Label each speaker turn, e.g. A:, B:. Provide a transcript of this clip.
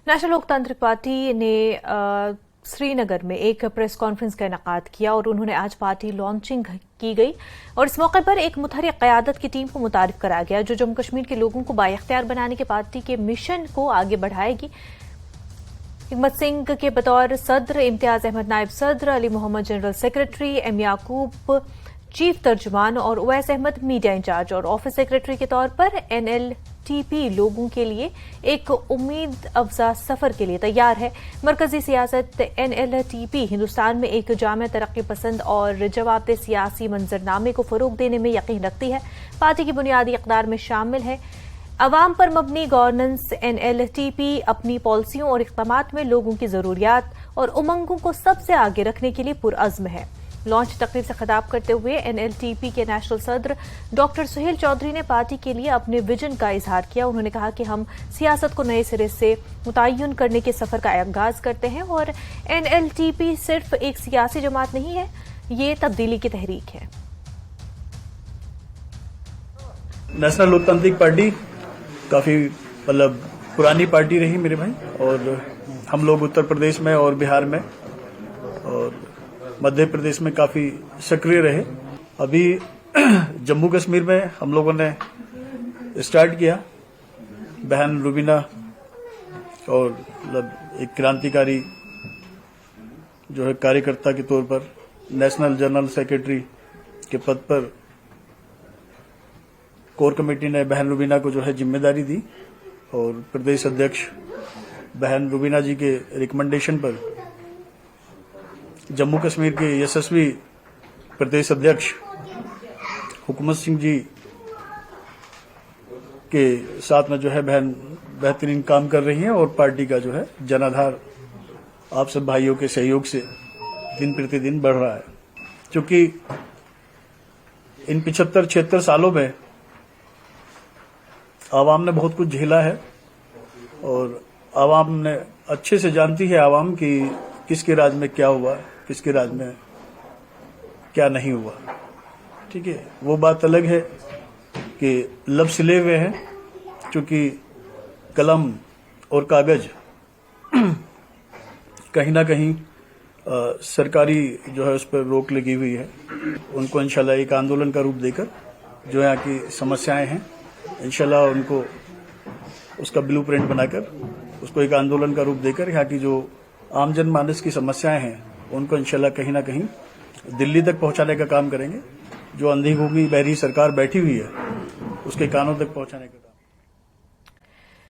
A: National लोकतांत्रिक party ने श्रीनगर में एक प्रेस कॉन्फ्रेंस का इनेकाद किया और उन्होंने आज पार्टी लॉन्चिंग की गई और इस मौके पर एक मुतहरिक क़यादत की टीम को मुतारिफ कराया गया जो जम्मू कश्मीर के लोगों को बाइख्तियार बनाने के पार्टी के मिशन को आगे बढ़ाएगी। हिकमत सिंह के बतौर सदर, इम्तियाज अहमद नायब सदर, Ali Mohammad general secretary, M Yakub chief तर्जुमान और उवैस अहमद मीडिया इंचार्ज और ऑफिस सेक्रेटरी के तौर पर NLTP लोगों के लिए एक उम्मीद अफजा सफर के लिए तैयार है। मरकजी सियासत NLTP हिंदुस्तान में एक जामे तरक्की पसंद और जवाबदेह सियासी मंजरनामे को फरोग देने में यकीन रखती है। पार्टी की बुनियादी इक़दार में शामिल है अवाम पर मबनी गवर्नेंस। NLTP अपनी पॉलिसियों और इक़दामात में लोगों की जरूरियात और उमंगों को सबसे आगे रखने के लिए पुरअज़्म है। लॉन्च तकरीब से खिताब करते हुए NLTP के नेशनल सदर डॉक्टर सुहेल चौधरी ने पार्टी के लिए अपने विजन का इजहार किया। उन्होंने कहा कि हम सियासत को नए सिरे से मुतय्यन करने के सफर का आगाज करते हैं और NLTP सिर्फ एक सियासी जमात नहीं है, ये तब्दीली की तहरीक है।
B: नेशनल लोकतांत्रिक पार्टी काफी पुरानी पार्टी रही मेरे भाई, और हम लोग उत्तर प्रदेश में और बिहार में और मध्य प्रदेश में काफी सक्रिय रहे। अभी जम्मू कश्मीर में हम लोगों ने स्टार्ट किया। बहन रुबीना और एक क्रांतिकारी जो है कार्यकर्ता के तौर पर नेशनल जनरल सेक्रेटरी के पद पर कोर कमेटी ने बहन रुबीना को जो है जिम्मेदारी दी और प्रदेश अध्यक्ष बहन रुबीना जी के रिकमेंडेशन पर जम्मू कश्मीर के यशस्वी प्रदेश अध्यक्ष हुकूमत सिंह जी के साथ में जो है बहन बेहतरीन काम कर रही हैं और पार्टी का जो है जनाधार आप सब भाइयों के सहयोग से दिन प्रतिदिन बढ़ रहा है। क्योंकि इन 75-76 सालों में आवाम ने बहुत कुछ झेला है और आवाम ने अच्छे से जानती है आवाम की किसके राज में क्या हुआ, किसके राज में क्या नहीं हुआ। ठीक है, वो बात अलग है कि लब सिले हुए हैं, क्योंकि कलम और कागज कहीं ना कहीं सरकारी जो है उस पर रोक लगी हुई है। उनको इंशाल्लाह एक आंदोलन का रूप देकर जो यहाँ की समस्याएं हैं इंशाल्लाह उनको उसका ब्लूप्रिंट बनाकर उसको एक आंदोलन का रूप देकर यहाँ की जो आम जनमानस की समस्याएं हैं उनको इंशाल्लाह कहीं ना कहीं दिल्ली तक पहुंचाने का काम करेंगे। जो अंधी गूंगी बहरी सरकार बैठी हुई है उसके कानों तक पहुंचाने का